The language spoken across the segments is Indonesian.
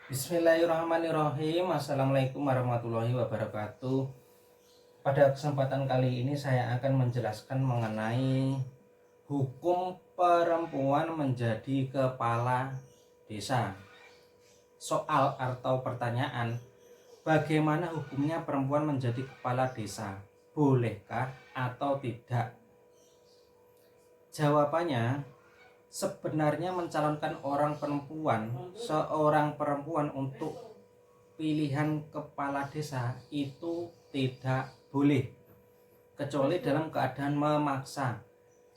Bismillahirrahmanirrahim. Assalamualaikum warahmatullahi wabarakatuh. Pada kesempatan kali ini saya akan menjelaskan mengenai hukum perempuan menjadi kepala desa. Soal atau pertanyaan, bagaimana hukumnya perempuan menjadi kepala desa? Bolehkah atau tidak? Jawabannya, sebenarnya mencalonkan seorang perempuan untuk pilihan kepala desa itu tidak boleh, kecuali dalam keadaan memaksa,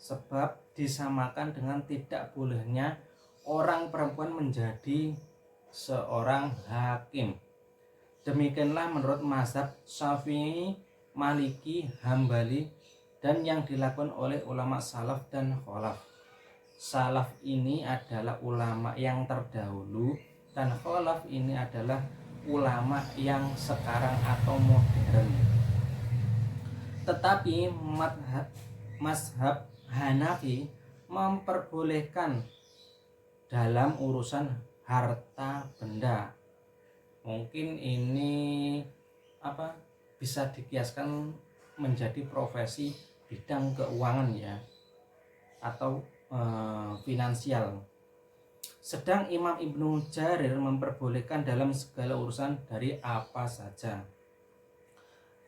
sebab disamakan dengan tidak bolehnya orang perempuan menjadi seorang hakim. Demikianlah menurut mazhab Syafi'i, Maliki, Hambali, dan yang dilakukan oleh ulama salaf dan kholaf. Salaf ini adalah ulama yang terdahulu dan kholaf ini adalah ulama yang sekarang atau modern. Tetapi mazhab Hanafi memperbolehkan dalam urusan harta benda. Mungkin ini bisa dikiaskan menjadi profesi bidang keuangan ya, atau finansial. Sedang Imam Ibnu Jarir memperbolehkan dalam segala urusan dari apa saja.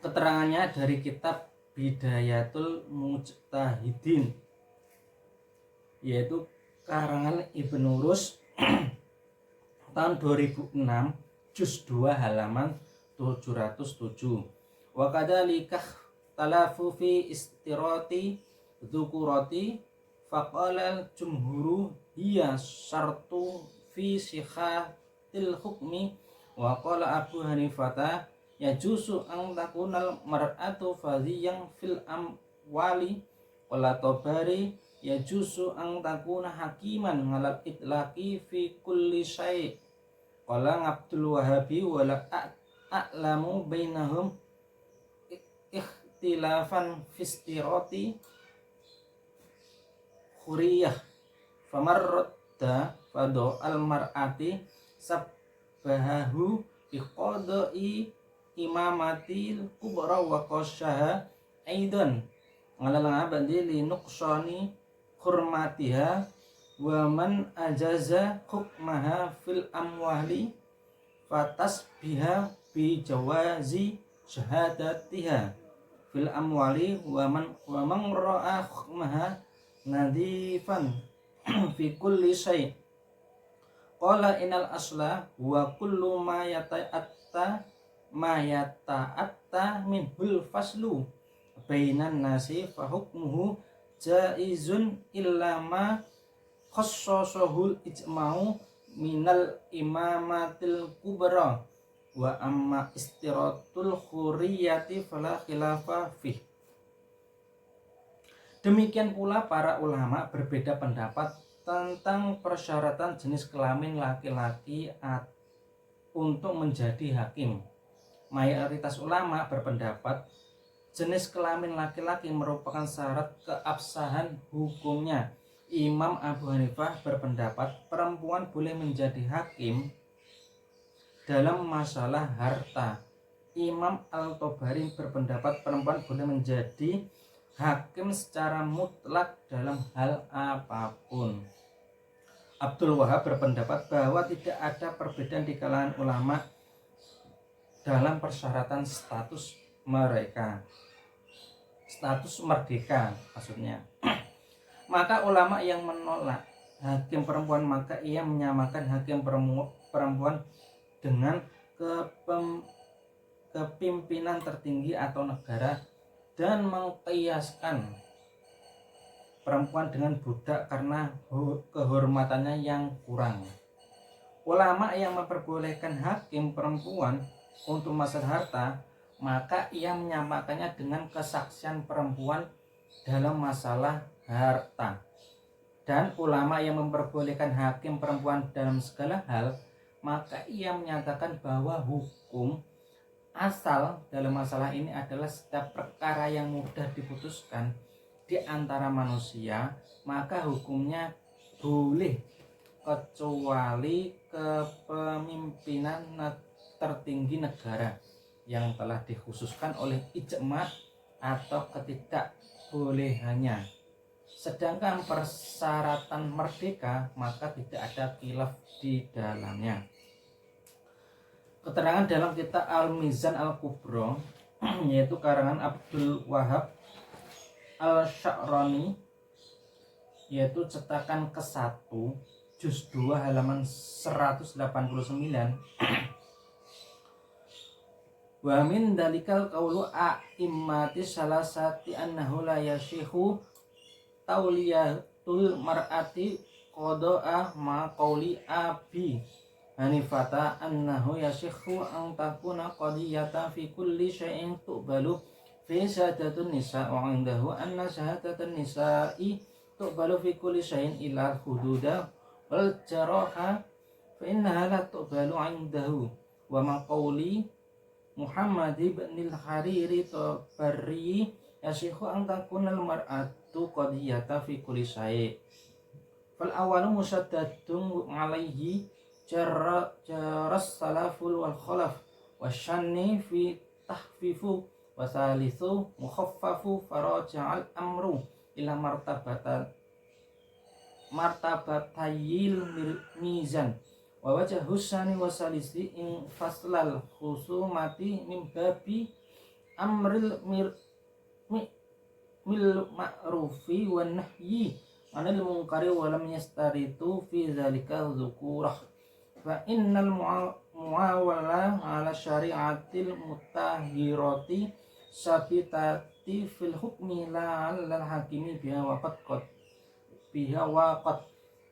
Keterangannya dari kitab Bidayatul Mujtahidin, yaitu karangan Ibnu Rus tahun 2006, juz 2 halaman 707. Wa kadzalika talafu fi istirati dzukurati faqala jumhuru hiya syartu fi sihhatil hukmi wa qala Abu Hanifah yajuzu an takunal mar'atu fadhiyan fil amwali qala Tabari yajuzu an takuna hakiman ngalal itlaqi fi kulli syai' qala Abdul Wahhabi wala a'lamu bainahum ikhtilafan fistirati khuriyah famarradda fado al-mar'ati sabbahahu biqada'i imamatil kubra wa qasyaha aidan ngalal abadi li nuqsani hurmatiha wa man ajaza hukmaha fil amwali fatasbiha bi jawazi syahadatiha fil amwali wa man ra'a hukmaha nadifan fi kulli syai' qala inal asla wa kullu ma yata'atta minhul faslu bainan nasi fa hukmuhu jaizun illa ma khassasahul ijma'u minal imamatil kubra wa amma istiratul khuriyati fala khilafa fih. Demikian pula para ulama berbeda pendapat tentang persyaratan jenis kelamin laki-laki untuk menjadi hakim. Mayoritas ulama berpendapat jenis kelamin laki-laki merupakan syarat keabsahan hukumnya. Imam Abu Hanifah berpendapat perempuan boleh menjadi hakim dalam masalah harta. Imam Al-Tabari berpendapat perempuan boleh menjadi hakim secara mutlak dalam hal apapun. Abdul Wahhab berpendapat bahwa tidak ada perbedaan di kalangan ulama dalam persyaratan status mereka, status merdeka maksudnya. Maka ulama yang menolak hakim perempuan, maka ia menyamakan hakim perempuan dengan kepimpinan tertinggi atau negara dan mengkiaskan perempuan dengan budak karena kehormatannya yang kurang. Ulama yang memperbolehkan hakim perempuan untuk masalah harta, maka ia menyamakannya dengan kesaksian perempuan dalam masalah harta. Dan ulama yang memperbolehkan hakim perempuan dalam segala hal, maka ia menyatakan bahwa hukum asal dalam masalah ini adalah setiap perkara yang mudah diputuskan di antara manusia, maka hukumnya boleh kecuali kepemimpinan tertinggi negara yang telah dikhususkan oleh ijma atau ketidakbolehannya. Sedangkan persyaratan merdeka maka tidak ada khilaf di dalamnya. Keterangan dalam kitab Al-Mizan Al-Kubra yaitu karangan Abdul Wahab Al-Sya'rani, yaitu cetakan ke-1 juz 2 halaman 189. Wa min dalikal qaulu a'immati salasati annahu la yashihu tauliyatul mar'ati qada'a ma qauli Abi Hanifata annahu yashihu an takuna qadiyata fi kulli syai'in tuqbalu fi syahadatun nisa wa indahu anna syahadatun nisa'i tuqbalu fi kulli syai'in illa hududa wal jaraha fa innaha la tuqbalu indahu wa ma qauli Muhammad ibn al-Hariri Tabarri yashihu an takuna al-mar'atu qadiyata fi kulli syai'. Fal awalu musaddadun alaihi jaras salaful wal khalaf wasyani fi tahfifu wa thalithu mukhaffafu faraja'al amru ila martabatayil mizan wa wajhu sani wa salisi in faslal khusumati min babi amril mil ma'rufi wa nahyi anil munkari wa lam yastaritu fi dzalika dzukurah fa innal muawala ala syari'atil mutahhirati sabitati fil hukmi la al hakimi biha waqad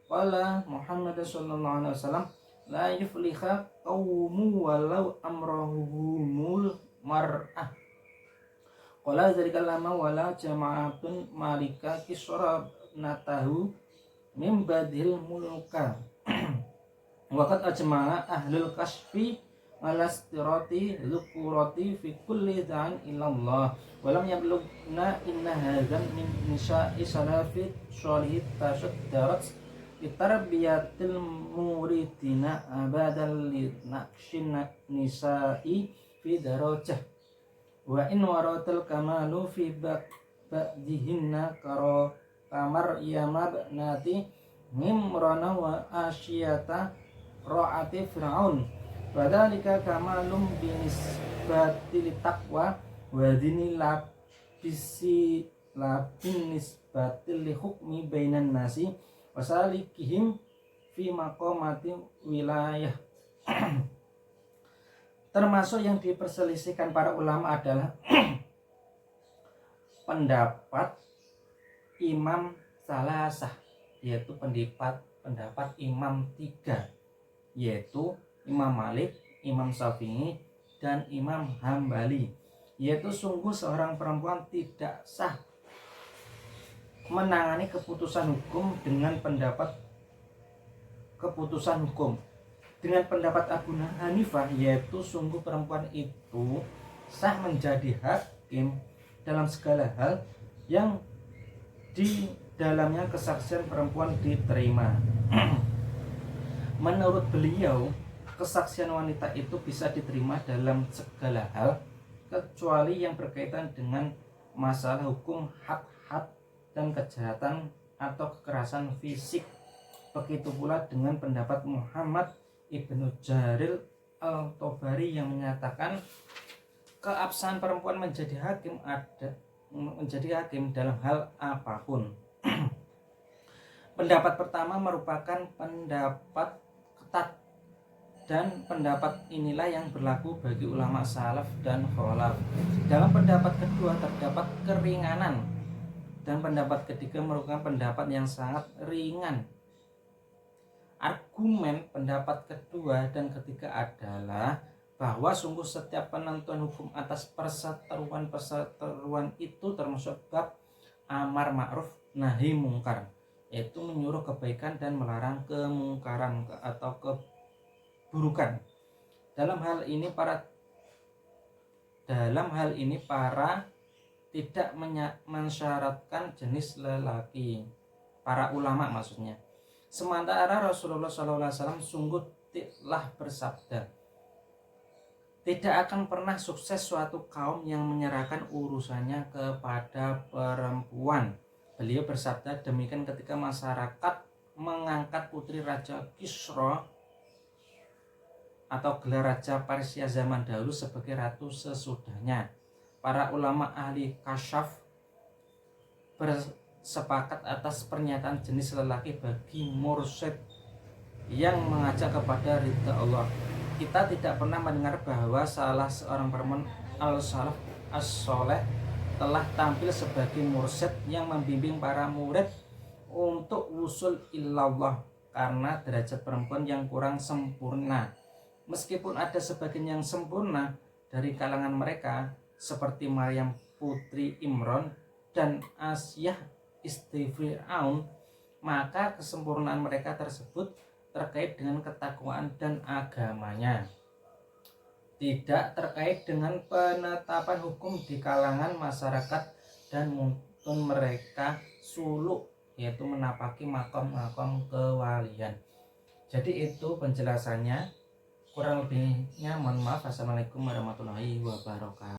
qala Muhammad sallallahu alaihi wasallam la yufliha qaumu walau amrahumul mar'ah. Qala dzalika lama wala jama'atun malika kisra natahu mim badil mulka. Waqad ajma'a ahlul kasfi ala istirati dzukurati fi kulli dhan ilallah walam yablugna inna hadzan min nisa'i salafi sholih tasaddarat bitarbiyatil muridina abadal linakshin nisa'i fi darajah wa in waratul kamalu fi ba'dihinna karo kamar yamabnati mimrana wa asyiyata ra'ati fir'aun wadhalika kamalum binisbati taqwa wa dini labisi labin nisbati li hukmi bainan nasi wasalikihim fi maqamati wilayah. Termasuk yang diperselisihkan para ulama adalah pendapat Imam Salasah, yaitu pendapat Imam 3, yaitu Imam Malik, Imam Syafi'i, dan Imam Hambali, yaitu sungguh seorang perempuan tidak sah menangani keputusan hukum dengan pendapat keputusan hukum. Dengan pendapat Abu Hanifah, yaitu sungguh perempuan itu sah menjadi hakim dalam segala hal yang di dalamnya kesaksian perempuan diterima. Menurut beliau, kesaksian wanita itu bisa diterima dalam segala hal kecuali yang berkaitan dengan masalah hukum had dan kejahatan atau kekerasan fisik. Begitu pula dengan pendapat Muhammad Ibnu Jarir Al-Tabari yang menyatakan keabsahan perempuan menjadi hakim dalam hal apapun. Pendapat pertama merupakan pendapat ketat, dan pendapat inilah yang berlaku bagi ulama salaf dan khalaf. Dalam pendapat kedua terdapat keringanan, dan pendapat ketiga merupakan pendapat yang sangat ringan. Argumen pendapat kedua dan ketiga adalah bahwa sungguh setiap penentuan hukum atas perseteruan itu termasuk bab amar ma'ruf nahi mungkar, yaitu menyuruh kebaikan dan melarang kemungkaran atau keburukan. Dalam hal ini para tidak mensyaratkan jenis lelaki, para ulama maksudnya. Sementara Rasulullah SAW sungguh telah bersabda, tidak akan pernah sukses suatu kaum yang menyerahkan urusannya kepada perempuan. Beliau bersabda demikian ketika masyarakat mengangkat putri Raja Kisra atau gelar Raja Persia zaman dahulu sebagai ratu sesudahnya. Para ulama ahli kasyaf bersepakat atas pernyataan jenis lelaki bagi mursyid yang mengajak kepada ridha Allah. Kita tidak pernah mendengar bahwa salah seorang perempuan al-salaf as-soleh telah tampil sebagai mursyid yang membimbing para murid untuk wusul ilallah karena derajat perempuan yang kurang sempurna. Meskipun ada sebagian yang sempurna dari kalangan mereka seperti Maryam putri Imron dan Asyah istri Fir'aun, maka kesempurnaan mereka tersebut terkait dengan ketakwaan dan agamanya, tidak terkait dengan penetapan hukum di kalangan masyarakat dan mungkin mereka suluk, yaitu menapaki makom-makom kewalian. Jadi itu penjelasannya, kurang lebihnya mohon maaf. Assalamualaikum warahmatullahi wabarakatuh.